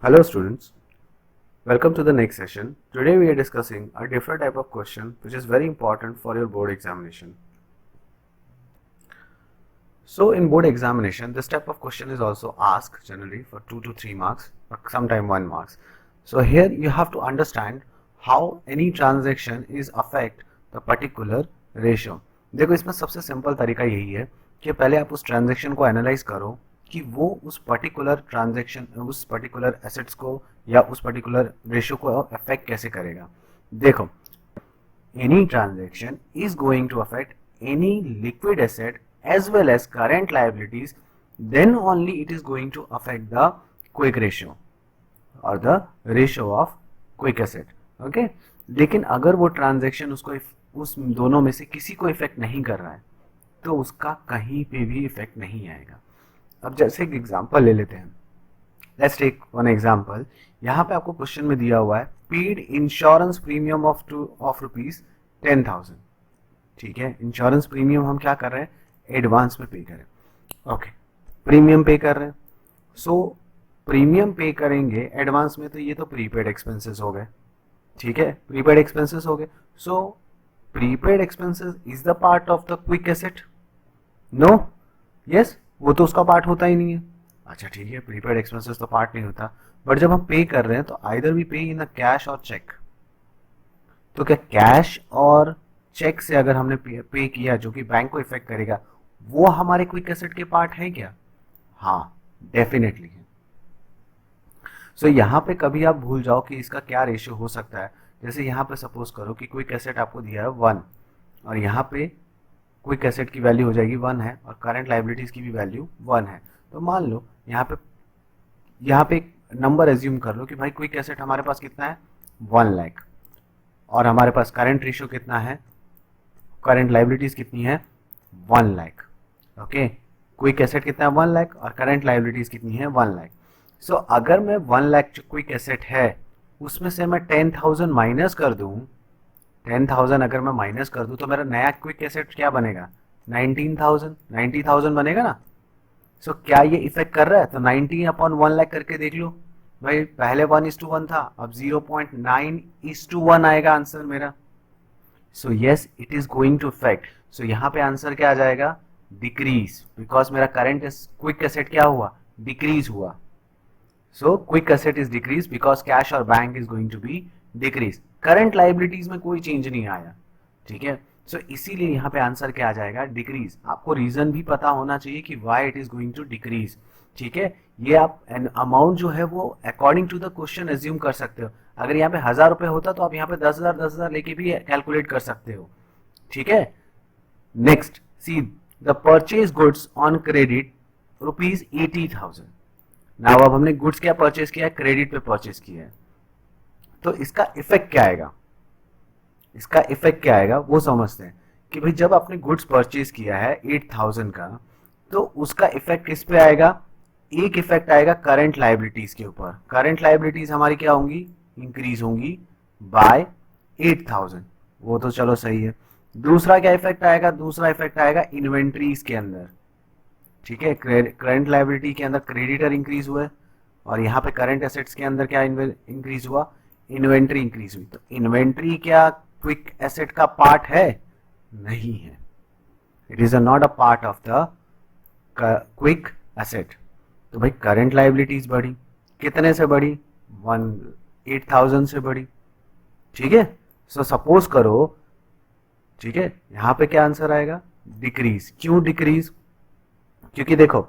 Hello students, welcome to the next session. Today we are discussing a different type of question which is very important for your board examination. So in board examination, this type of question is also asked generally for 2 to 3 marks or sometime 1 marks. So here you have to understand how any transaction is affect the particular ratio. देखो इसमें सबसे simple तरीका यही है कि पहले आप उस ट्रांजेक्शन को एनालाइज करो कि वो उस पर्टिकुलर ट्रांजैक्शन उस पर्टिकुलर एसेट्स को या उस पर्टिकुलर रेशियो को अफेक्ट कैसे करेगा. देखो, any transaction is going to affect any liquid asset as well as current liabilities, then only it is going to affect the quick ratio or the ratio of quick asset. Okay, लेकिन अगर वो transaction उसको उस दोनों में से किसी को इफेक्ट नहीं कर रहा है तो उसका कहीं पे भी इफेक्ट नहीं आएगा. अब जैसे एक एग्जांपल ले लेते हैं. Let's take one example. यहाँ पे आपको क्वेश्चन में दिया हुआ है paid insurance premium of rupees 10,000. ठीक है, इंश्योरेंस प्रीमियम हम क्या कर रहे हैं, एडवांस में पे करें. ओके, प्रीमियम पे कर रहे हैं. सो प्रीमियम पे करेंगे एडवांस में तो ये तो प्रीपेड एक्सपेंसेस हो गए. ठीक है, प्रीपेड एक्सपेंसेस हो गए. So prepaid expenses is the part of the quick asset? No, yes, वो तो उसका पार्ट होता ही नहीं है. अच्छा ठीक है, प्रीपेड एक्सपेंसेस तो पार्ट नहीं होता, बट जब हम पे कर रहे हैं तो आइदर वी पे इन कैश और चेक. तो क्या कैश और चेक से अगर हमने पे किया जो कि बैंक को इफेक्ट करेगा, वो हमारे क्विक एसेट के पार्ट है क्या? हाँ, डेफिनेटली है. सो यहाँ पे कभी आप भूल जाओ कि इसका क्या रेशियो हो सकता है. जैसे यहाँ पे सपोज करो कि क्विक एसेट आपको दिया है 1 और यहाँ पे क्विक एसेट की वैल्यू हो जाएगी 1 है और करंट लाइबिलिटीज की भी वैल्यू 1 है. तो मान लो यहाँ पे एक नंबर एज्यूम कर लो कि भाई क्विक एसेट हमारे पास कितना है 1 लाख और हमारे पास करंट रेशियो कितना है, करंट लाइबिलिटीज कितनी है 1 लाख. ओके, क्विक एसेट कितना है 1 लाख और करंट लाइबिलिटीज कितनी है 1 लाख. सो अगर मैं 1 लाख जो क्विक एसेट है उसमें से मैं 10,000 माइनस कर दूं, 10,000 अगर मैं माइनस कर दूं तो मेरा नया क्विक एसेट क्या बनेगा, 90,000 बनेगा ना. सो क्या ये इफेक्ट कर रहा है? तो 90/1 लाख करके देख लो भाई, पहले 1:1 था, अब 0.9:1 आएगा आंसर मेरा. So yes, it is going to affect. So यहाँ पे आंसर क्या आ जाएगा, डिक्रीज, बिकॉज मेरा करंट क्विक एसेट क्या हुआ, डिक्रीज हुआ. So quick asset is decrease because cash और bank is going to be decrease. Current liabilities में कोई चेंज नहीं आया. ठीक है, सो इसीलिए यहाँ पे आंसर क्या आ जाएगा, डिक्रीज. आपको रीजन भी पता होना चाहिए कि why it is going to decrease. ठीक है, ये आप अमाउंट जो है वो according to the question assume कर सकते हो. अगर यहाँ पे 1,000 रुपए होता तो आप यहाँ पे 10,000 लेके भी कैलकुलेट कर सकते हो. ठीक है, next see the purchase goods on credit ₹80,000. Now अब हमने गुड्स क्या परचेज किया है, क्रेडिट पे परचेज किया है. तो इसका इफेक्ट क्या आएगा, इसका इफेक्ट क्या आएगा वो समझते हैं कि भाई जब आपने गुड्स परचेज किया है 8,000 का तो उसका इफेक्ट किस पे आएगा, एक इफेक्ट आएगा करंट लाइबिलिटीज के ऊपर. करंट लाइबिलिटीज हमारी क्या होंगी, इंक्रीज होंगी बाय 8,000. वो तो चलो सही है. दूसरा क्या इफेक्ट आएगा, दूसरा इफेक्ट आएगा इन्वेंट्रीज के अंदर. ठीक है, करंट लाइबिलिटी के अंदर क्रेडिटर इंक्रीज हुआ है और यहाँ पे करंट एसेट्स के अंदर क्या इंक्रीज हुआ, इन्वेंट्री इंक्रीज हुई. तो इन्वेंट्री क्या क्विक एसेट का पार्ट है? नहीं है. It is not a part of the quick asset. तो भाई करंट लाइबिलिटीज बढ़ी, कितने से बढ़ी, 8,000 से बढ़ी. ठीक है, सो सपोज करो, ठीक है, यहां पे क्या आंसर आएगा, डिक्रीज. क्यों डिक्रीज, क्योंकि देखो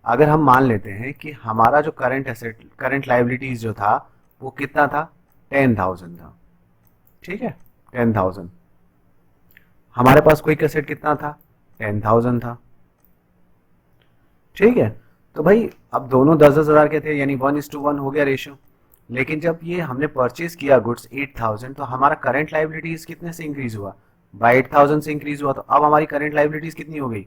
अगर हम मान लेते हैं कि हमारा जो करंट एसेट करंट लाइबिलिटीज जो था वो कितना था, 10,000 था. ठीक है, 10,000. हमारे पास क्विक एसेट कितना था, 10,000 था. ठीक है, तो भाई अब दोनों 10,000 के थे यानी 1:1 हो गया रेशियो. लेकिन जब ये हमने परचेज किया गुड्स 8,000 तो हमारा करंट लाइबिलिटीज कितने से इंक्रीज हुआ, बाय 8,000 से इंक्रीज हुआ. तो अब हमारी करंट लाइबिलिटीज कितनी हो गई,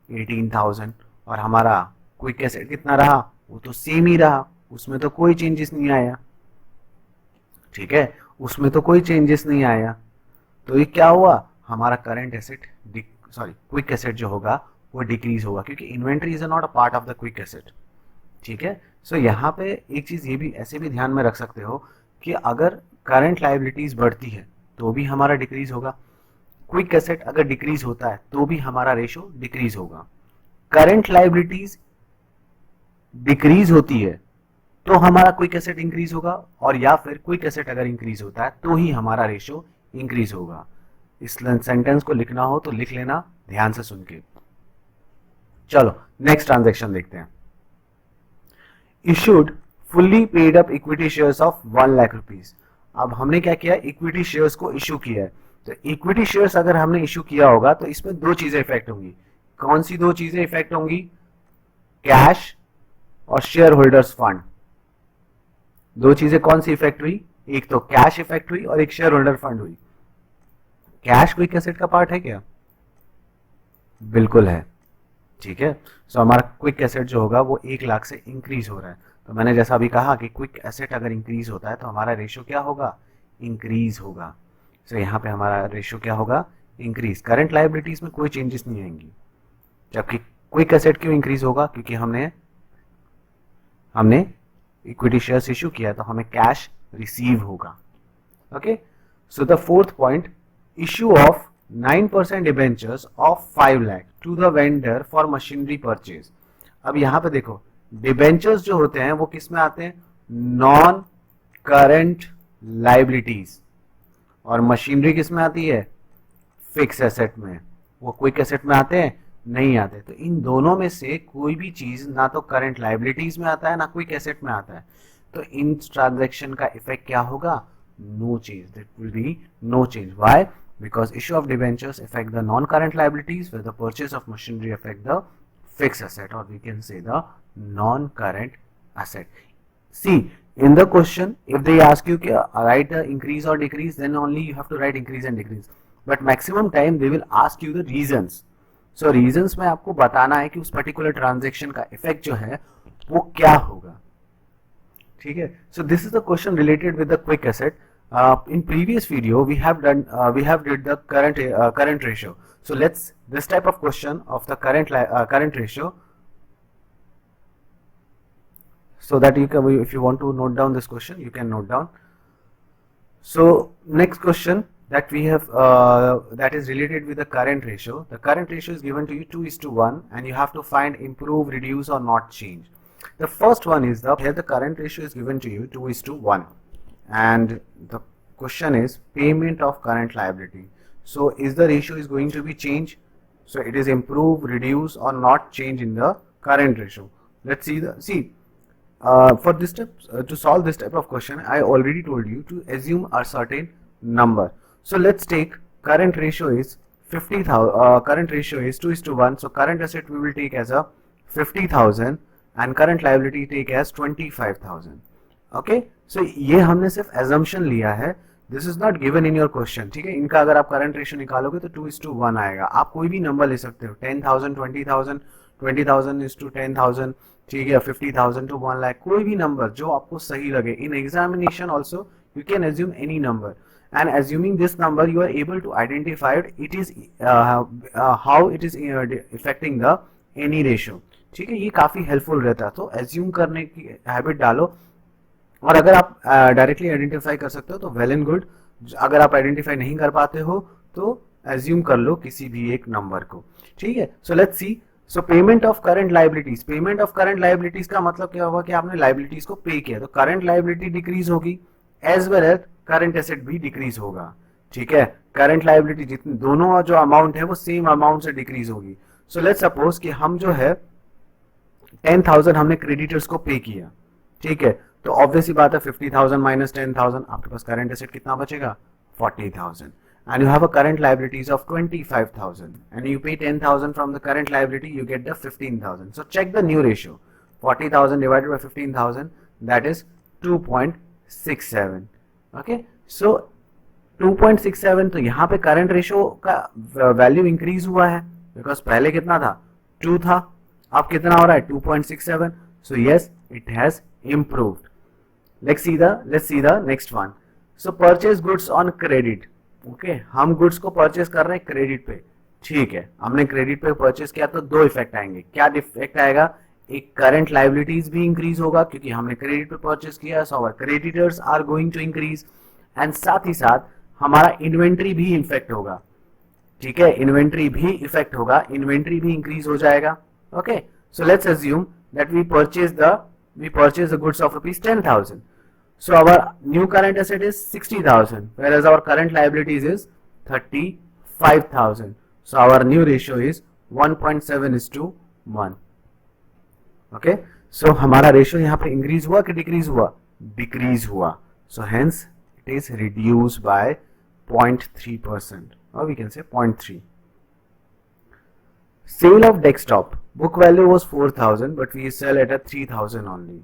18,000. और हमारा क्विक एसेट कितना रहा, वो तो सेम ही रहा, उसमें तो कोई चेंजेस नहीं आया. ठीक है, उसमें तो कोई चेंजेस नहीं आया. तो ये क्या हुआ, हमारा करंट एसेट क्विक एसेट जो होगा वो डिक्रीज होगा क्योंकि inventory is not a part of the quick asset. ठीक है, सो यहाँ पे एक चीज ये भी ऐसे भी ध्यान में रख सकते हो कि अगर करंट लायबिलिटीज बढ़ती है तो भी हमारा डिक्रीज होगा, क्विक एसेट अगर डिक्रीज होता है तो भी हमारा रेशो डिक्रीज होगा। करंट लायबिलिटीज डिक्रीज होती है तो हमारा क्विक एसेट इंक्रीज होगा, और या फिर क्विक एसेट अगर इंक्रीज होता है तो ही हमारा रेशो इंक्रीज होगा। इस सेंटेंस को लिखना हो तो लिख लेना ध्यान से सुन के। चलो नेक्स्ट ट्रांजैक्शन देखते हैं। Issued fully paid up equity shares of 1 lakh rupees. अब हमने क्या किया, इक्विटी शेयर्स को इशू किया है। तो इक्विटी शेयर्स अगर हमने इशू किया होगा तो इसमें दो चीजें इफेक्ट होंगी। कौन सी दो चीजें इफेक्ट होंगी? कैश और शेयर होल्डर्स फंड। दो चीजें कौन सी इफेक्ट हुई? एक तो कैश इफेक्ट हुई और एक शेयर होल्डर फंड हुई। कैश क्विक एसेट का पार्ट है क्या? बिल्कुल है, ठीक है। सो हमारा क्विक एसेट जो होगा वो 1 लाख से इंक्रीज हो रहा है। तो मैंने जैसा अभी कहा कि क्विक एसेट अगर इंक्रीज होता है तो हमारा रेशियो क्या होगा? इंक्रीज होगा। सो यहाँ पे हमारा रेशियो क्या होगा? इंक्रीज। करंट लायबिलिटीज में कोई चेंजेस नहीं आएंगी, जबकि क्विक एसेट क्यों इंक्रीज होगा? क्योंकि हमने इक्विटी शेयर्स इश्यू किया तो हमें कैश रिसीव होगा। Okay, so the fourth point, issue of 9% debentures of 5 lakh to the vendor for machinery purchase. अब यहां पे देखो, डिबेंचर्स जो होते हैं वो किस में आते हैं? Non current liabilities. और मशीनरी किस में आती है? फिक्स एसेट में। वो क्विक एसेट में आते हैं? नहीं आते। तो इन दोनों में से कोई भी चीज ना तो करंट लायबिलिटीज में आता है ना क्विक एसेट में आता है। तो इन ट्रांजैक्शन का इफेक्ट क्या होगा? No change. That will be no change. Why? Because issue of debentures affect the non-current liabilities, where the purchase of machinery affect the fixed asset, or we can say the non-current asset. See, in the question, if they ask you write the increase or decrease, then only you have to write increase and decrease. But maximum time they will ask you the reasons. So reasons में आपको बताना है कि उस particular transaction का effect जो है वो क्या होगा, ठीक है। So this is the question related with the quick asset. In previous video we have did the current ratio. So let's this type of question of the current ratio, so that you can, if you want to note down this question you can note down. So next question that we have that is related with the current ratio. The current ratio is given to you 2:1 and you have to find improve, reduce or not change. The first one is here the current ratio is given to you 2:1. And the question is payment of current liability. So is the ratio is going to be changed? So it is improve, reduce or not change in the current ratio. Let's see for this step, to solve this type of question I already told you to assume a certain number. So let's take current ratio is 50,000, current ratio is 2:1. So current asset we will take as a 50,000 and current liability take as 25,000. Okay, सो ये हमने सिर्फ assumption लिया है, this is not given in your question, ठीक है। इनका अगर आप करंट रेशियो निकालोगे तो 2:1 आएगा। आप कोई भी नंबर ले सकते हो, 10,000, 20,000, 20,000 is to 10,000, ठीक है, 50,000 to 1 lakh, कोई भी नंबर जो आपको सही लगे। In examination also you can assume any number, and assuming this number you are able to identify it is how it is affecting the any ratio, ठीक है। ये काफी हेल्पफुल रहता है, तो एज्यूम करने की हैबिट डालो। और अगर आप डायरेक्टली आइडेंटिफाई कर सकते हो तो वेल एंड गुड, अगर आप आइडेंटिफाई नहीं कर पाते हो तो एज्यूम कर लो किसी भी एक नंबर को, ठीक है। So let's see, so payment of current liabilities. Payment of current liabilities का मतलब क्या होगा कि आपने लायबिलिटीज को पे किया, तो करंट लायबिलिटी डिक्रीज होगी as well as current asset भी डिक्रीज होगा, ठीक है। करंट लायबिलिटी जितनी दोनों जो अमाउंट है वो सेम अमाउंट से डिक्रीज होगी। सो लेट्स सपोज कि हम जो है 10,000 हमने क्रेडिटर्स को पे किया, ठीक है। तो ऑब्वियसली बात है 50,000 माइनस 10,000, आपके पास करंट एसेट कितना बचेगा? 40,000। And you have a current liabilities of 25,000 and you pay 10,000 from the current liability, you get the 15,000। So check the new ratio, 40,000 divided by 15,000, that is 2.67। Okay, so 2.67, तो यहाँ पे current ratio का value increase हुआ है, because पहले कितना था? 2 था, अब कितना हो रहा है? 2.67। सो yes, it has improved. Let's see the next one. So purchase goods on credit. Okay, हम गुड्स को परचेज कर रहे हैं क्रेडिट पे, ठीक है। हमने क्रेडिट पे परचेज किया तो दो इफेक्ट आएंगे। क्या इफेक्ट आएगा? एक करंट लाइबिलिटीज भी इंक्रीज होगा क्योंकि हमने क्रेडिट पे परचेस किया, so our creditors are going to increase, and साथ ही साथ हमारा इन्वेंट्री भी इफेक्ट होगा, ठीक है, इन्वेंट्री भी इफेक्ट होगा, इन्वेंट्री भी इंक्रीज हो जाएगा. Okay, so let's assume that we purchase the goods of rupees 10,000. So our new current asset is 60,000, whereas our current liabilities is 35,000. So our new ratio is 1.7:1. Okay, so हमारा ratio यहाँ पे increase हुआ कि decrease हुआ? Decrease हुआ. So hence it is reduced by 0.3%, or we can say 0.3. Sale of desktop. Book value was 4,000, but we sell it at 3,000 only.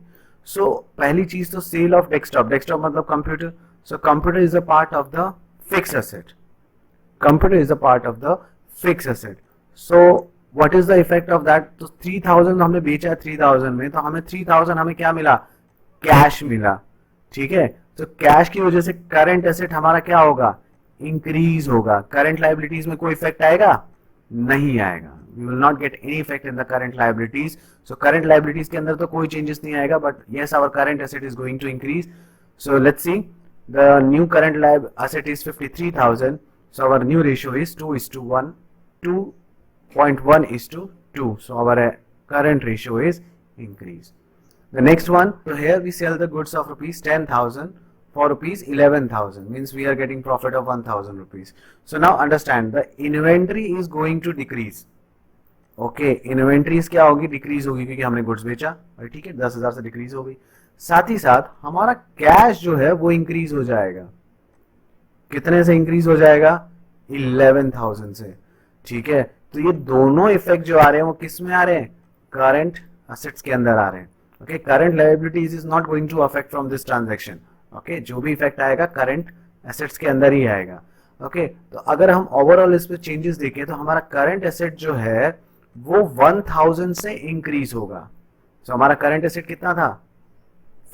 सो पहली चीज तो सेल ऑफ डेस्कटॉप. डेस्कटॉप मतलब computer. So computer is a part of the fix asset. Computer is a part of the fix asset. So what is the effect of that? तो 3,000 हमने बेचा है 3,000 में, तो हमें 3,000 हमें क्या मिला? कैश मिला. ठीक है, तो कैश की वजह से करंट एसेट हमारा क्या होगा? इंक्रीज होगा. करंट लाइबिलिटीज में कोई इफेक्ट आएगा? नहीं आएगा. We will not get any effect in the current liabilities. So current liabilities के अंदर तो कोई changes नहीं आएगा, but yes, our current asset is going to increase. So let's see, the new current asset is 53,000. So our new ratio is 2:1, 2.1:2. So our current ratio is increased. The next one, so here we sell the goods of rupees 10,000 for rupees 11,000, means we are getting profit of 1,000 rupees. So now understand, the inventory is going to decrease. Okay, inventories क्या होगी? Decrease होगी क्योंकि हमने goods बेचा, ठीक है, 10,000 से decrease हो गई. साथ ही साथ हमारा कैश जो है वो इंक्रीज हो जाएगा. कितने से इंक्रीज हो जाएगा? 11,000 से. ठीक है, तो ये दोनों इफेक्ट जो आ रहे हैं वो किस में आ रहे हैं? करंट असेट्स के अंदर आ रहे हैं. Okay, current liabilities is not going to affect from this transaction. Okay, जो भी इफेक्ट आएगा करंट एसेट्स के अंदर ही आएगा. ओके, तो अगर हम ओवरऑल इस पे चेंजेस देखें तो हमारा करंट एसेट जो है वो 1,000 से इंक्रीज होगा. सो हमारा करंट एसेट कितना था?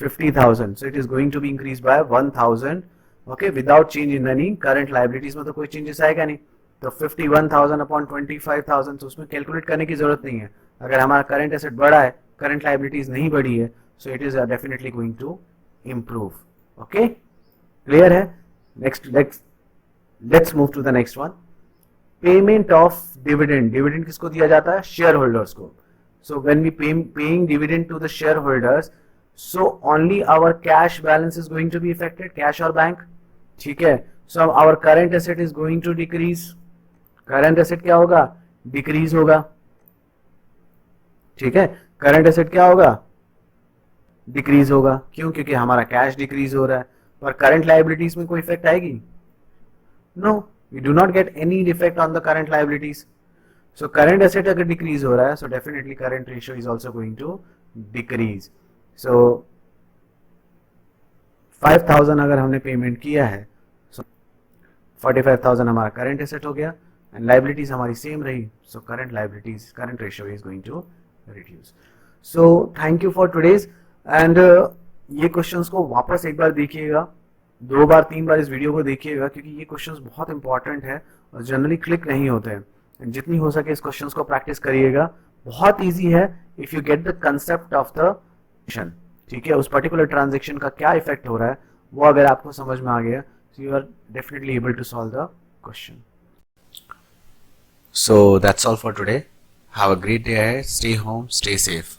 50,000. So it is going to be increase by 1,000. Okay, without change in any current liabilities में तो कोई चेंजेस आएगा नहीं. तो 51,000 अपॉन 25,000, तो उसमें कैलकुलेट करने की जरूरत नहीं है. अगर हमारा करंट एसेट बढ़ा है, करंट लायबिलिटीज नहीं बढ़ी है, so it is definitely going to improve. Okay, clear है? Next let's move to the next one. Payment of dividend. Dividend किसको दिया जाता है? शेयर होल्डर्स को. So when we paying dividend to the share holders, so only our cash balance is going to be affected, cash और bank. ठीक है, so our current asset is going to decrease. Current asset क्या होगा? Decrease होगा. ठीक है, current asset क्या होगा? डिक्रीज होगा. क्यों? क्योंकि हमारा कैश डिक्रीज हो रहा है. पर करंट लायबिलिटीज में कोई इफेक्ट आएगी? No, we do not get any effect on the current liabilities. So current asset अगर decrease हो रहा है, so definitely current ratio is also going to decrease. So 5,000 अगर हमने पेमेंट किया है, so 45,000 हमारा current asset हो गया, and liabilities हमारी सेम रही, so current ratio is going to reduce. So thank you for today's, and ये क्वेश्चंस को वापस एक बार देखिएगा, 2 बार 3 बार इस वीडियो को देखिएगा, क्योंकि ये क्वेश्चंस बहुत इंपॉर्टेंट है और जनरली क्लिक नहीं होते हैं. जितनी हो सके इस क्वेश्चंस को प्रैक्टिस करिएगा. बहुत इजी है if you get the concept of the transaction. ठीक है, उस पर्टिकुलर ट्रांजेक्शन का क्या इफेक्ट हो रहा है वो अगर आपको समझ में आ गया, so you are definitely able to solve the question. So that's all for today. Have a great day ahead. Stay home, stay safe.